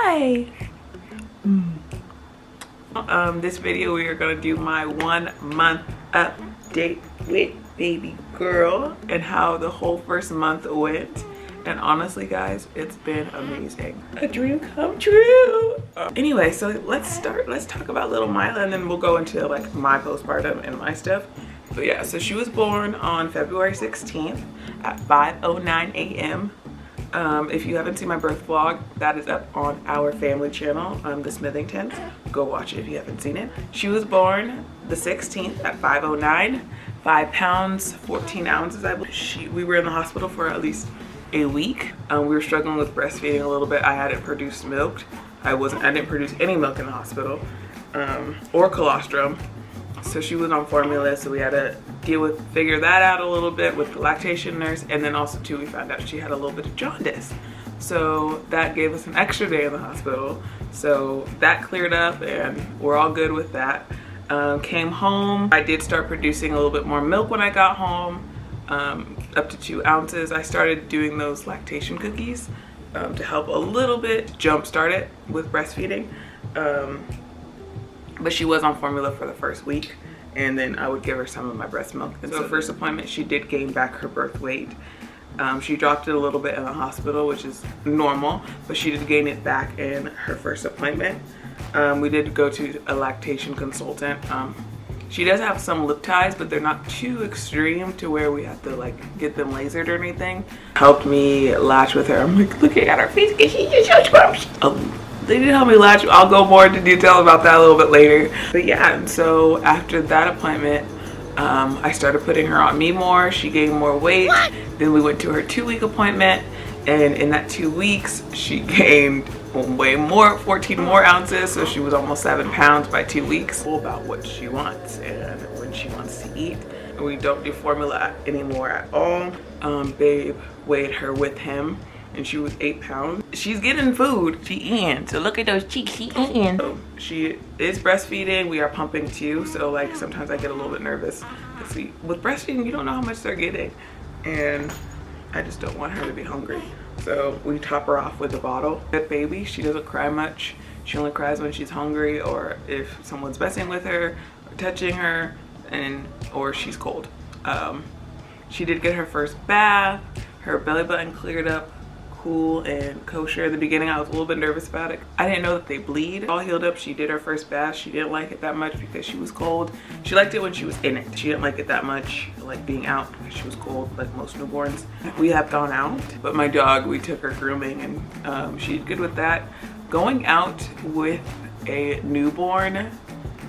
Hi. This video we are gonna do my 1 month update with baby girl and how the whole first month went. And honestly guys, it's been amazing. A dream come true. Anyway, so let's talk about little Mila and then we'll go into like my postpartum and my stuff. But yeah, so she was born on February 16th at 5:09 a.m. If you haven't seen my birth vlog, that is up on our family channel, the Smithingtons. Go watch it if you haven't seen it. She was born the 16th at 5:09, 5 pounds, 14 ounces, I believe. We were in the hospital for at least a week. We were struggling with breastfeeding a little bit. I hadn't produced milk. I didn't produce any milk in the hospital, or colostrum. So she was on formula, so we had to figure that out a little bit with the lactation nurse. And then also too, we found out she had a little bit of jaundice. So that gave us an extra day in the hospital. So that cleared up and we're all good with that. Came home. I did start producing a little bit more milk when I got home, up to 2 ounces. I started doing those lactation cookies to help a little bit jumpstart it with breastfeeding. But she was on formula for the first week, and then I would give her some of my breast milk. And so first appointment, she did gain back her birth weight. She dropped it a little bit in the hospital, which is normal, but she did gain it back in her first appointment. We did go to a lactation consultant. She does have some lip ties, but they're not too extreme to where we have to like get them lasered or anything. Helped me latch with her. I'm like looking at her face because she's just so scrumptious. They did help me latch. I'll go more into detail about that a little bit later. But yeah, and so after that appointment, I started putting her on me more. She gained more weight. What? Then we went to her 2-week appointment, and in that 2 weeks, she gained way more, 14 more ounces. So she was almost 7 pounds by 2 weeks. All about what she wants and when she wants to eat. And we don't do formula anymore at all. Babe weighed her with him, and she was 8 pounds. She's getting food. She eating. So look at those cheeks. She eating. So she is breastfeeding. We are pumping too. So like sometimes I get a little bit nervous because with breastfeeding, you don't know how much they're getting, and I just don't want her to be hungry. So we top her off with a bottle. That baby, she doesn't cry much. She only cries when she's hungry or if someone's messing with her or touching her, or she's cold. She did get her first bath. Her belly button cleared up cool and kosher. In the beginning I was a little bit nervous about it. I didn't know that they bleed. All healed up. She did her first bath. She didn't like it that much because she was cold. She liked it when she was in it. She didn't like it that much like being out because she was cold like most newborns. We have gone out, but my dog, we took her grooming and she did good with that. Going out with a newborn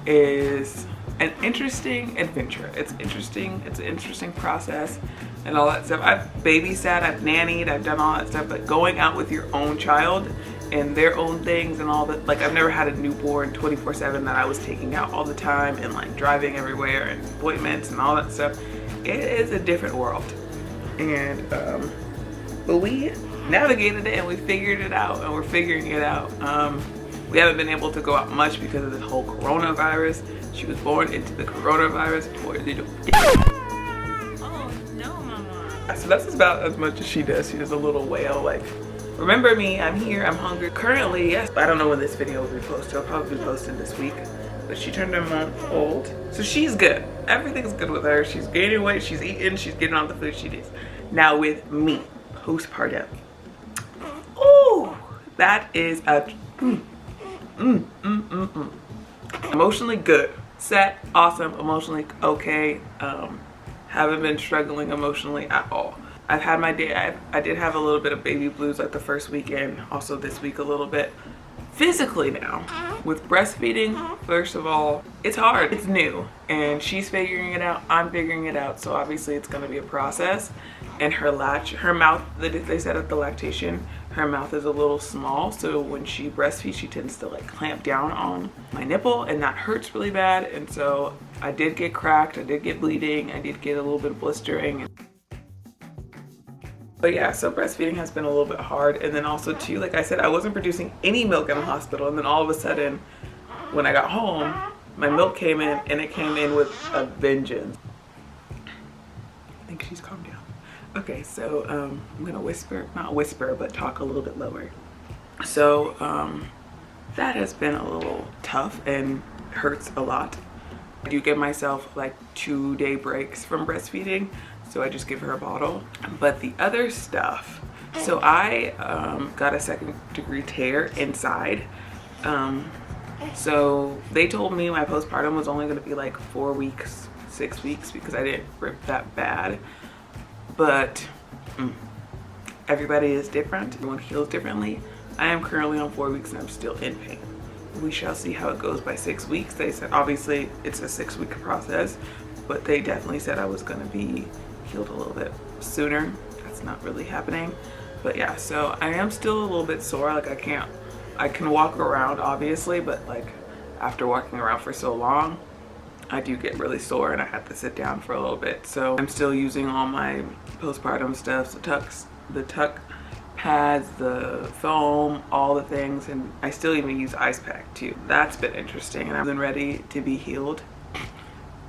is an interesting adventure. It's interesting. It's an interesting process and all that stuff. I've babysat, I've nannied, I've done all that stuff, but going out with your own child and their own things and all that, like I've never had a newborn 24/7 that I was taking out all the time and like driving everywhere and appointments and all that stuff. It is a different world. And but we navigated it and we figured it out, and we're figuring it out. We haven't been able to go out much because of this whole coronavirus. She was born into the coronavirus. Poor little. Oh no, mama. So that's about as much as she does. She does a little wail like, remember me, I'm here, I'm hungry. Currently, yes, I don't know when this video will be posted. I'll probably be posted this week. But she turned a month old. So she's good. Everything's good with her. She's gaining weight, she's eating, she's getting all the food she needs. Now with me, postpartum. Oh, that is a emotionally good. Set, awesome, emotionally okay. Haven't been struggling emotionally at all. I've had my day. I did have a little bit of baby blues like the first weekend, also this week a little bit. Physically now, with breastfeeding, first of all, it's hard, it's new, and she's figuring it out, I'm figuring it out, so obviously it's gonna be a process. And her mouth, they said at the lactation, her mouth is a little small, so when she breastfeeds, she tends to like clamp down on my nipple, and that hurts really bad. And so I did get cracked, I did get bleeding, I did get a little bit of blistering. But yeah, so breastfeeding has been a little bit hard. And then also too, like I said, I wasn't producing any milk in the hospital, and then all of a sudden when I got home, my milk came in, and it came in with a vengeance. I think she's calmed down. Okay, so I'm gonna whisper, not whisper, but talk a little bit lower. So that has been a little tough and hurts a lot. I do give myself like 2-day breaks from breastfeeding, so I just give her a bottle. But the other stuff, so I got a 2nd-degree tear inside. So they told me my postpartum was only going to be like 4 weeks, 6 weeks, because I didn't rip that bad. But everybody is different. Everyone heals differently. I am currently on 4 weeks and I'm still in pain. We shall see how it goes by 6 weeks. They said obviously it's a 6-week process, but they definitely said I was going to be healed a little bit sooner. That's not really happening. But yeah, so I am still a little bit sore. Like I can walk around obviously, but like after walking around for so long, I do get really sore and I have to sit down for a little bit. So I'm still using all my postpartum stuff, the tuck pads, the foam, all the things, and I still even use ice pack too. That's been interesting, and I've been ready to be healed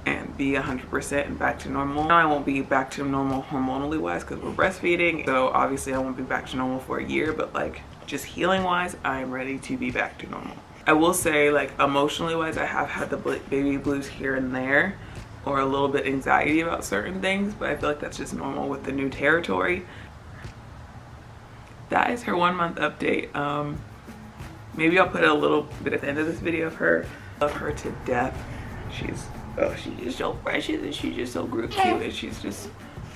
and be 100% and back to normal. Now I won't be back to normal hormonally wise because we're breastfeeding, so obviously I won't be back to normal for a year, but like just healing wise, I am ready to be back to normal. I will say, like emotionally wise, I have had the baby blues here and there, or a little bit anxiety about certain things, but I feel like that's just normal with the new territory. That is her 1 month update. Maybe I'll put a little bit at the end of this video of her. Love her to death. She's just so precious and she's just so cute and she's just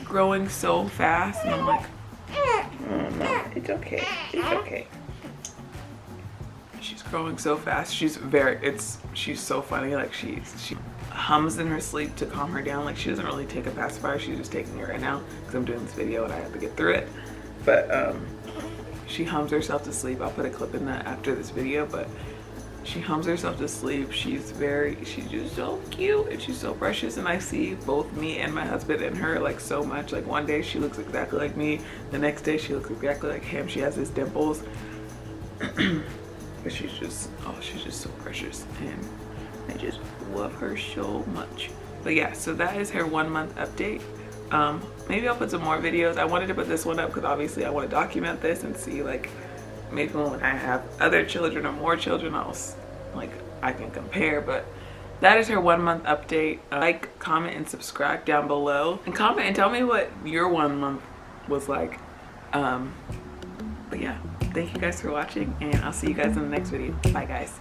growing so fast, and I'm like, oh no, it's okay, it's okay. She's growing so fast. She's so funny. Like she hums in her sleep to calm her down. Like she doesn't really take a pacifier. She's just taking it right now because I'm doing this video and I have to get through it. But she hums herself to sleep. I'll put a clip in that after this video, but she hums herself to sleep. She's just so cute and she's so precious, and I see both me and my husband in her like so much. Like one day she looks exactly like me, the next day she looks exactly like him. She has his dimples. But she's just so precious and I just love her so much. But yeah, so that is her 1 month update. Maybe I'll put some more videos. I wanted to put this one up because obviously I want to document this and see, like, maybe when I have other children or more children, I can compare. But that is her 1 month update. Like, comment, and subscribe down below, and comment and tell me what your 1 month was like. But yeah, thank you guys for watching, and I'll see you guys in the next video. Bye guys.